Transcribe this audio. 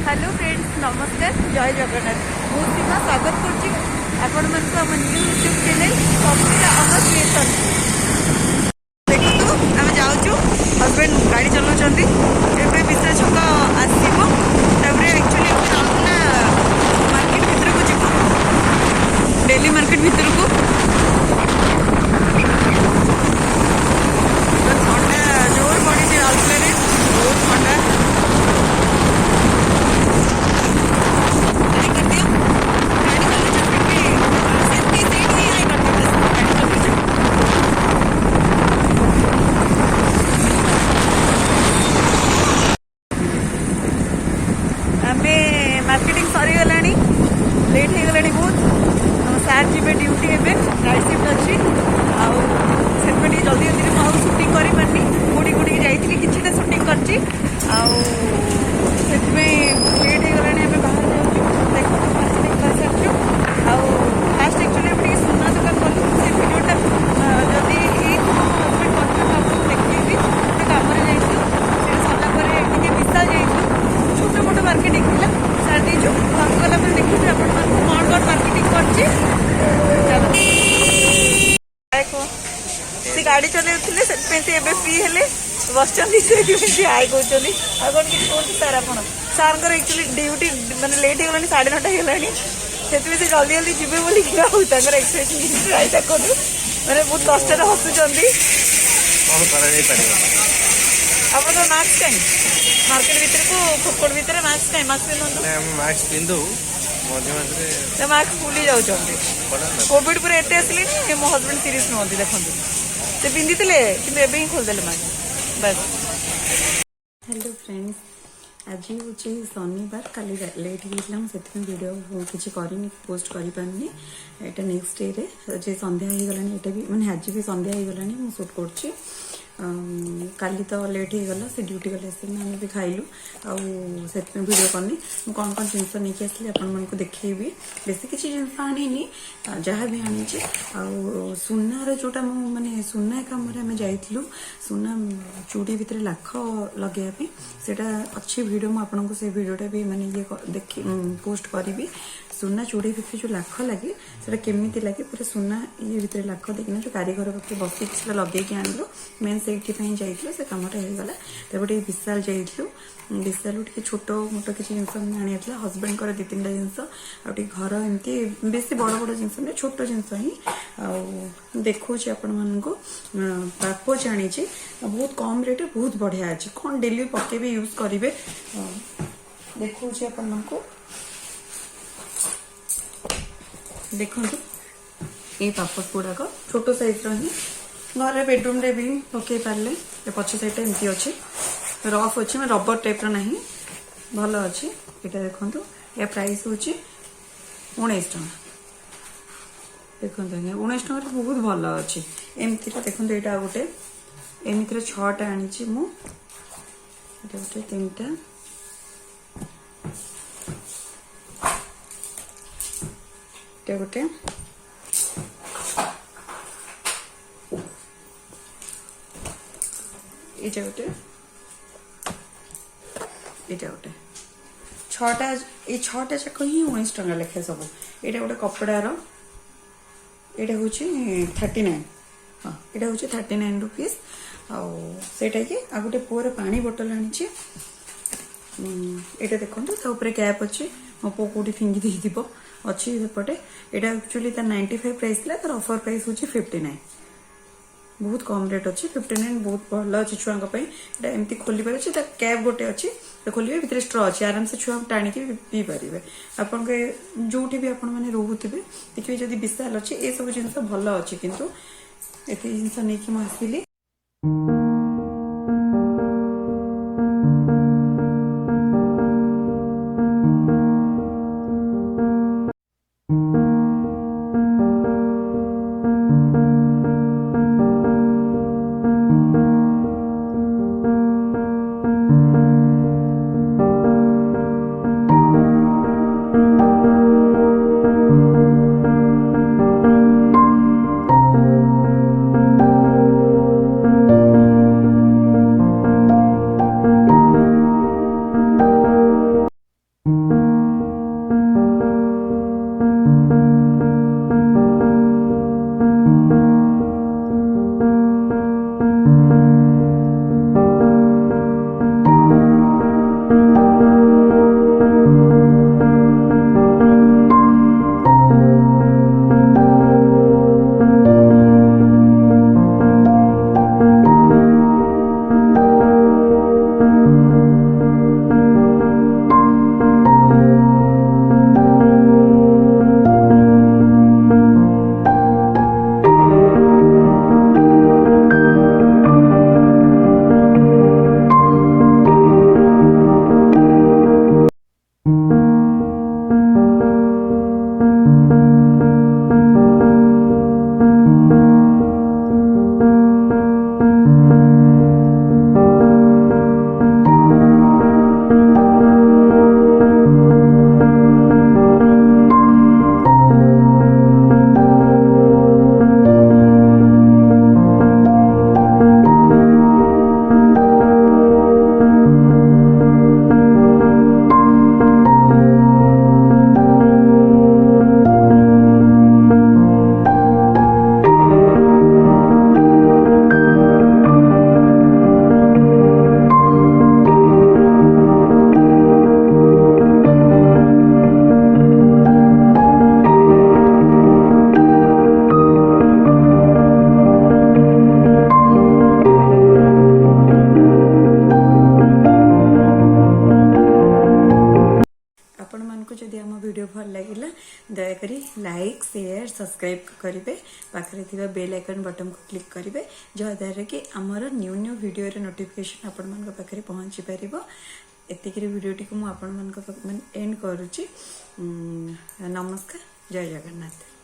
Hello friends नमस्कार जय जगन्नाथ मु सीमा स्वागत करुच्ची आपण मान न्यू यूट्यूब चैनल कविता अमर क्रिएशन देखो आम जाऊँ हजबैंड गाड़ी चलाउछंती एबे विशेष छक आसीबो तबरे एक्चुअली आउला मार्केट भीतर को जीवो डेली मार्केट भीतर को ठंडा जोर पड़ी राउरकेला रे बहुत ठंडा मार्केटिंग सरीगला लेट हो गला बहुत सार जी ड्यूटी एवं नाइट शिफ्ट अच्छी आगे जल्दी जल्दी मुझे सुटिंग कर पार्नी गुड़ी गुड़ी जाइए कि सुटिंग कर लेट हो गला बाहर जाऊँ देख मार्केटिंग कर सारी फास्ट एक्चुअली सुना दुकान कलु से भिडियोटा जदि हजबैंड देखी गोटे कम सरला विशाल जाइए छोट मोट मार्केटिंग थी सार दीचु घर गला देखु कौन कौन मार्केटिंग कर गाड़ी चलते से फ्री हेले बस आए कहते कौन कि कहते सार आप सार एक्चुअली ड्यूटी मैंने लेट हो 9:30 होगा से जल्दी जल्दी जीवे बोली एक्सप्रेशन ट्राई देखो मैंने बहुत कष्ट हसुँच आप मास्क कहीं मार्केट भीतर को फुटकोट भीतर मास्क कहीं मास्क पिंधु मास्क भूली जाऊँगी कोविड पर एत आसिले मो हजबैंड सीरीयस नुहति देखते से पिंधि कि ही खोलदेले मास्क बस। हेलो फ्रेंड्स आज हूँ शनिवार काली लेट होता से वीडियो किसी करनी पोस्ट कर पार्नी यहाँ नेक्स्ट डे रे संध्या हो गलानी ये भी मैंने आज भी संध्या हो गलानी मुझे सुट कर काली तो लेट हो गला से ड्यूटी गले आम भी खाइलु आसे वीडियो करनी मुझे कौन कौन जिनस नहीं आसली आपको देखी बेसी किसी जिनस आनी जहाँ भी आनी सुनार जोटा माने सुना कम आम जाइलु सुना चूड़ी भितर लाख लगे सेटा अच्छी वीडियो मुझे से वीडियोटा भी माने ये देखी पोस्ट करी सुना चूड़ी भितर जो लाख लगे से केमी लगे पूरा सुना ये भितर लाख देखना जो कारीगर पाखे बस लगे आनलु मेन से जाइलु से कमटा हो गला तब विशाल जाइलु विशाल टे छोट मोट किसी जिनस आनी हजबैंड 2-3 जिनस आगे घर एमती बेसी बड़ बड़ जिनस ना छोट जिनस ही देखो आपण मानक पापोच आनी बहुत कम रेट बहुत बढ़िया अच्छे कौन डेली पकेबे यूज करेंगे देखो आपण मानक देखो ये पापड़ गुड़ाक छोट साइज रही घर बेडरूम रे भी पकई पारे पछ साइड एमती अच्छे रफ अच्छे मैं रबर टाइप ना भल अच्छे यहाँ देखो या प्राइस हूँ 19 टका देखो आज्ञा 19 टकर बहुत भल अच्छे एमती देखो यहाँ गोटे एमती 6टा आनी गोटे 3टा गोटे ये गोटे गोटे 6टा ये 6टा जाक ही 19 टका लेखे सब यहाँ गोटे कपड़ार यहाँ हूँ 39 हाँ यहाँ हूँ 39 रुपीज आटा कि आ गोटे पुअर पानी बोतल आनी ये देखो कैप अच्छे मो पु कौटी फिंगी दी अच्छी सेपटे यहाँ एक्चुअली 95 प्राइस था तार ऑफर प्राइस हूँ 59 बहुत कम रेट अच्छे 59 बहुत भल अच्छे छुआ एमती खोली पारे कैप गोटे अच्छी खोलिए भितर स्ट्र अच्छे आराम से छुआ टाणी पी पारे आपण जो भी आपण मैंने रोथे देखिए जब विशाल अच्छे ये सब जिन भल अच्छे किंतु एत जिन नहीं मुझे आपण मानक जदि आम वीडियो भल लगिला दयाकोरी लाइक शेयर सब्सक्राइब करेंगे पाखे थी बेल आइकन बटन को क्लिक करेंगे जहाद्वारा कि आमर न्यू न्यू वीडियो नोटिफिकेशन आपण मान पाखे पहुंची पार एतिक वीडियो टी मुझे एंड करुच्ची। नमस्कार, जय जगन्नाथ।